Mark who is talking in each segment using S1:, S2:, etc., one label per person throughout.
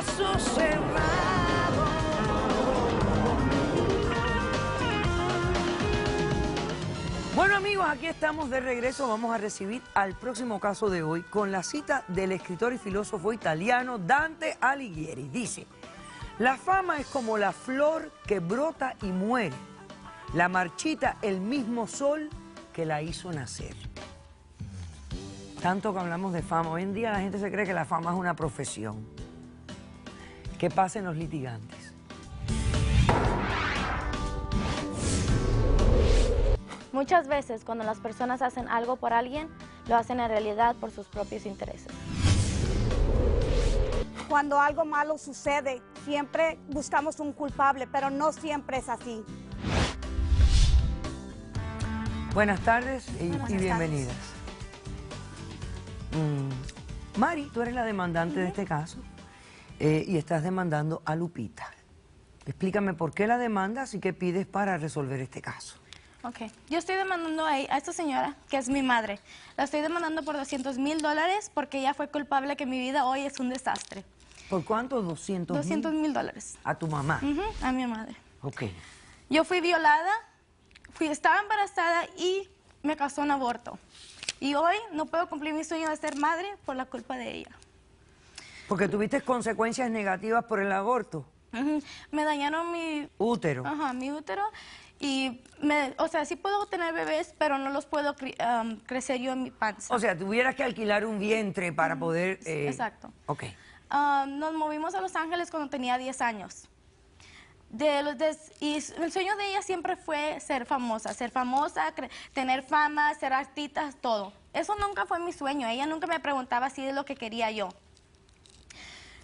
S1: caso cerrado. Bueno amigos, aquí estamos de regreso. Vamos a recibir al próximo caso de hoy con la cita del escritor y filósofo italiano Dante Alighieri. Dice: la fama es como la flor que brota y muere. La marchita el mismo sol que la hizo nacer. Tanto que hablamos de fama. Hoy en día la gente se cree que la fama es una profesión. ¿Qué pasa en los litigantes?
S2: Muchas veces cuando las personas hacen algo por alguien, lo hacen en realidad por sus propios intereses.
S3: Cuando algo malo sucede, siempre buscamos un culpable, pero no siempre es así.
S1: Buenas tardes y bienvenidas. Mari, tú eres la demandante de este caso y estás demandando a Lupita. Explícame por qué la demandas y qué pides para resolver este caso.
S2: Ok, yo estoy demandando a esta señora, que es mi madre. La estoy demandando por $200,000 porque ella fue culpable que mi vida hoy es un desastre.
S1: ¿Por cuánto? $200,000.
S2: $200,000.
S1: ¿A tu mamá?
S2: A mi madre.
S1: Ok.
S2: Yo fui violada, estaba embarazada y me causó un aborto. Y hoy no puedo cumplir mi sueño de ser madre por la culpa de ella.
S1: Porque tuviste consecuencias negativas por el aborto.
S2: Me dañaron mi
S1: útero.
S2: Ajá, mi útero. Y, o sea, sí puedo tener bebés, pero no los puedo crecer yo en mi panza.
S1: O sea, tuvieras que alquilar un vientre para poder...
S2: Exacto.
S1: Ok.
S2: Nos movimos a Los Ángeles cuando tenía 10 años. Y el sueño de ella siempre fue ser famosa, tener fama, ser artista, todo. Eso nunca fue mi sueño. Ella nunca me preguntaba si es lo que quería yo.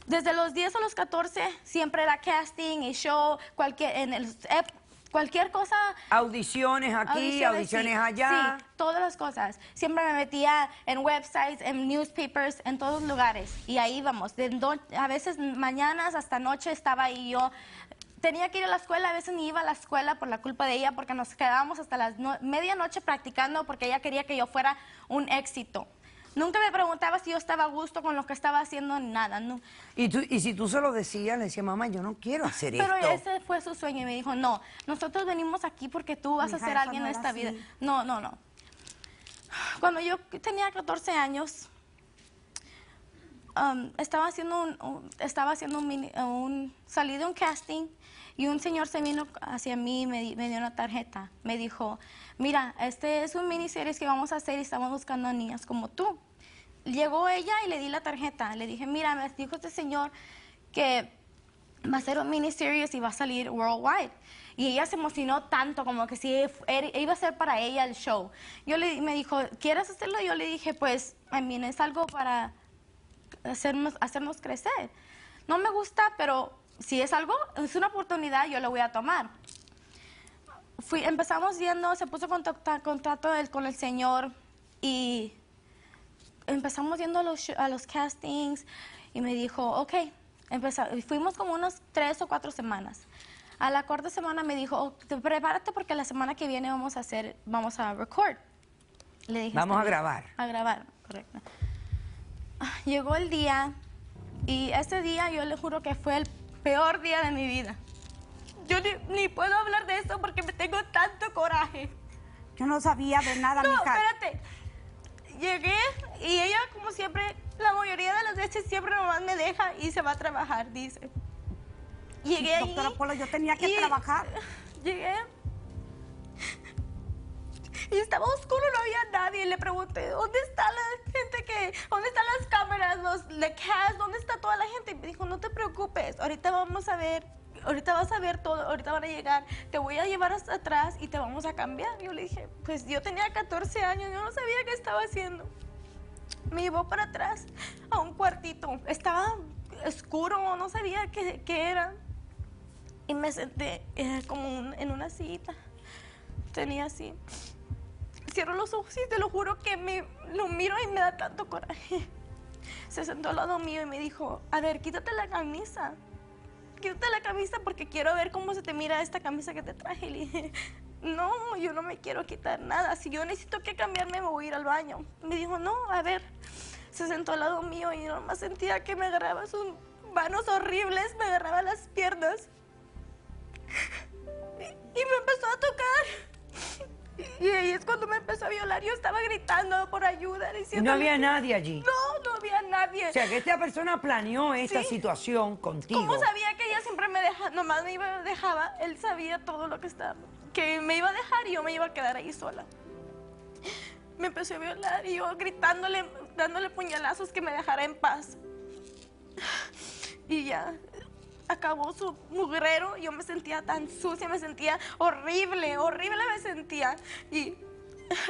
S2: Desde los 10 a los 14 siempre era casting y show, cualquier cosa.
S1: Audiciones aquí, audiciones
S2: sí,
S1: allá.
S2: Sí, todas las cosas. Siempre me metía en websites, en newspapers, en todos lugares. Y ahí íbamos. A veces mañanas hasta noche estaba ahí yo. Tenía que ir a la escuela, a veces ni iba a la escuela por la culpa de ella, porque nos quedábamos hasta las medianoche practicando porque ella quería que yo fuera un éxito. Nunca me preguntaba si yo estaba a gusto con lo que estaba haciendo ni nada. No.
S1: Y si tú se lo decías, le decía, mamá, yo no quiero hacer esto.
S2: Pero ese fue su sueño y me dijo, no, nosotros venimos aquí porque tú vas a ser alguien en esta vida. No, no, no. Cuando yo tenía 14 años, salí de un casting y un señor se vino hacia mí y me dio una tarjeta. Me dijo, mira, este es un miniseries que vamos a hacer y estamos buscando a niñas como tú. Llegó ella y le di la tarjeta. Le dije, mira, me dijo este señor que va a ser un miniseries y va a salir worldwide. Y ella se emocionó tanto, como que si iba a ser para ella el show. Me dijo, ¿quieres hacerlo? Yo le dije, pues, es algo para hacernos crecer. No me gusta, pero si es algo, es una oportunidad, yo lo voy a tomar. Empezamos viendo, se puso contrato con el señor y empezamos yendo a los castings y me dijo, ok, fuimos como unos 3 o 4 semanas. A la cuarta semana me dijo, prepárate porque la semana que viene vamos a record. Le dije,
S1: vamos a grabar.
S2: A grabar, correcto. Llegó el día y ese día yo le juro que fue el peor día de mi vida. Yo ni puedo hablar de esto porque me tengo tanto coraje.
S3: Yo no sabía de nada,
S2: no,
S3: mija.
S2: Espérate. Llegué y ella, como siempre, la mayoría de las veces siempre nomás me deja y se va a trabajar, dice. Llegué ahí.
S3: Doctora Polo, yo tenía que trabajar.
S2: Llegué. Y estaba oscuro, no había nadie. Le pregunté, ¿dónde está la gente dónde están las cámaras, los cast, dónde está toda la gente? Y me dijo, no te preocupes, ahorita vamos a ver, ahorita vas a ver todo, ahorita van a llegar, te voy a llevar hasta atrás y te vamos a cambiar. Yo le dije, pues yo tenía 14 años, yo no sabía qué estaba haciendo. Me llevó para atrás a un cuartito, estaba oscuro, no sabía qué era. Y me senté como en una sillita, tenía así. Cierro los ojos y te lo juro que lo miro y me da tanto coraje. Se sentó al lado mío y me dijo, a ver, quítate la camisa. Quítate la camisa porque quiero ver cómo se te mira esta camisa que te traje. Y le dije, no, yo no me quiero quitar nada. Si yo necesito que cambiarme, me voy a ir al baño. Me dijo, no, a ver. Se sentó al lado mío y nomás sentía que me agarraba manos horribles, me agarraba las piernas y me empezó a tocar. Y ahí es cuando me empezó a violar. Yo estaba gritando por ayuda,
S1: ¿Y
S2: diciendo...
S1: no había nadie allí?
S2: No había nadie.
S1: O sea, que esta persona planeó esta situación contigo.
S2: ¿Cómo sabía que ella siempre me dejaba, nomás dejaba? Él sabía todo lo que estaba, que me iba a dejar y yo me iba a quedar ahí sola. Me empezó a violar y yo gritándole, dándole puñalazos que me dejara en paz. Y ya acabó su mugrero. Yo me sentía tan sucia, me sentía horrible me sentía. Y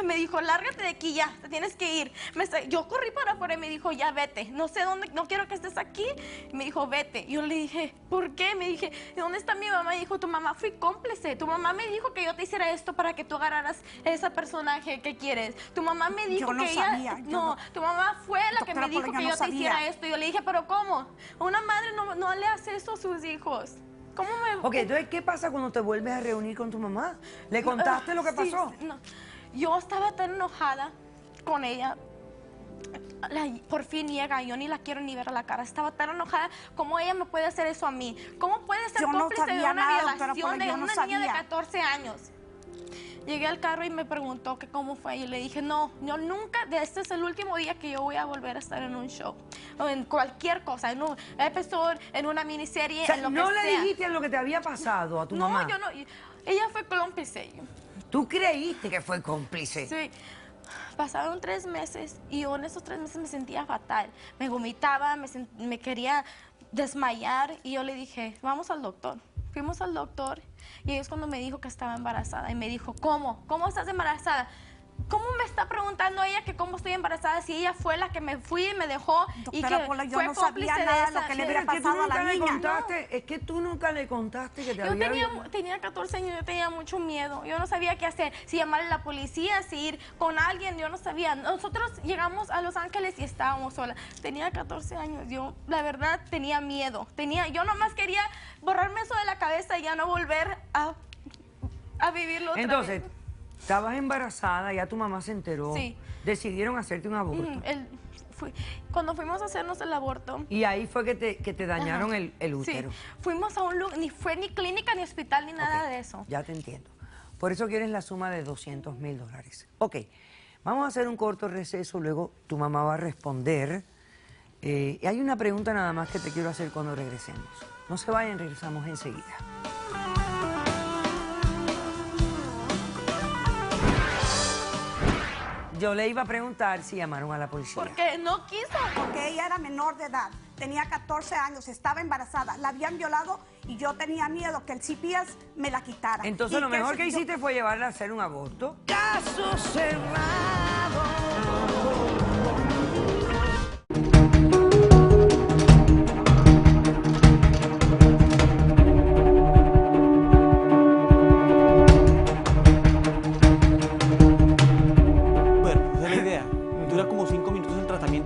S2: me dijo, lárgate de aquí ya, te tienes que ir. Yo corrí para afuera y me dijo, ya vete, no sé dónde, no quiero que estés aquí. Y me dijo, vete. Yo le dije, ¿por qué? Me dije, ¿dónde está mi mamá? Y dijo, tu mamá fue cómplice. Tu mamá me dijo que yo te hiciera esto para que tú agarraras ese personaje que quieres. Tu mamá me dijo que ella... No, tu mamá fue la que me dijo que yo te hiciera esto. Yo le dije, ¿pero cómo? Una madre no le hace eso a sus hijos. ¿Cómo me...?
S1: Ok, entonces, ¿qué pasa cuando te vuelves a reunir con tu mamá? ¿Le contaste lo que pasó?
S2: No. Yo estaba tan enojada con ella. Por fin niega, yo ni la quiero ni ver a la cara. Estaba tan enojada. ¿Cómo ella me puede hacer eso a mí? ¿Cómo puede ser cómplice de una violación de una niña de 14 años? Llegué al carro y me preguntó que cómo fue. Y le dije, no, yo nunca, este es el último día que yo voy a volver a estar en un show. O en cualquier cosa, en un episodio, en una miniserie,
S1: O sea,
S2: en lo que
S1: ¿no
S2: sea.
S1: le dijiste lo que te había pasado a tu mamá?
S2: No, yo no. Ella fue cómplice.
S1: ¿Tú creíste que fue cómplice?
S2: Sí. Pasaron 3 meses y yo en esos 3 meses me sentía fatal. Me vomitaba, me quería desmayar y yo le dije, vamos al doctor. Fuimos al doctor y ahí es cuando me dijo que estaba embarazada. Y me dijo, ¿cómo? ¿Cómo estás embarazada? ¿Cómo me está preguntando ella que cómo estoy embarazada si ella fue la que me fui y me dejó y que
S3: yo
S2: fue
S3: no
S2: cómplice
S3: sabía
S2: de
S3: nada de
S2: esa?
S3: lo que le hubiera pasado a la niña.
S1: Es que tú nunca le contaste que te
S2: Yo
S1: había...
S2: tenía 14 años, yo tenía mucho miedo. Yo no sabía qué hacer, si llamarle a la policía, si ir con alguien, yo no sabía. Nosotros llegamos a Los Ángeles y estábamos solas. Tenía 14 años, yo la verdad tenía miedo. Yo nomás quería borrarme eso de la cabeza y ya no volver a vivirlo otra
S1: Entonces,
S2: vez.
S1: estabas embarazada, ya tu mamá se enteró.
S2: Sí.
S1: Decidieron hacerte un aborto.
S2: Cuando fuimos a hacernos el aborto...
S1: Y ahí fue que te dañaron el útero.
S2: Sí, fuimos a un lugar, ni fue ni clínica, ni hospital, ni nada de eso.
S1: Ya te entiendo. Por eso quieres la suma de $200,000. Ok, vamos a hacer un corto receso, luego tu mamá va a responder. Y hay una pregunta nada más que te quiero hacer cuando regresemos. No se vayan, regresamos enseguida. Yo le iba a preguntar si llamaron a la policía.
S2: Porque no quiso.
S3: Porque ella era menor de edad, tenía 14 años, estaba embarazada, la habían violado y yo tenía miedo que el CPS me la quitara.
S1: Entonces lo mejor que hiciste fue llevarla a hacer un aborto. Caso cerrado.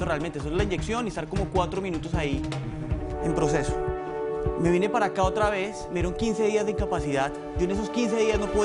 S4: Realmente, solo la inyección y estar como 4 minutos ahí en proceso. Me vine para acá otra vez, me dieron 15 días de incapacidad. Yo en esos 15 días no podía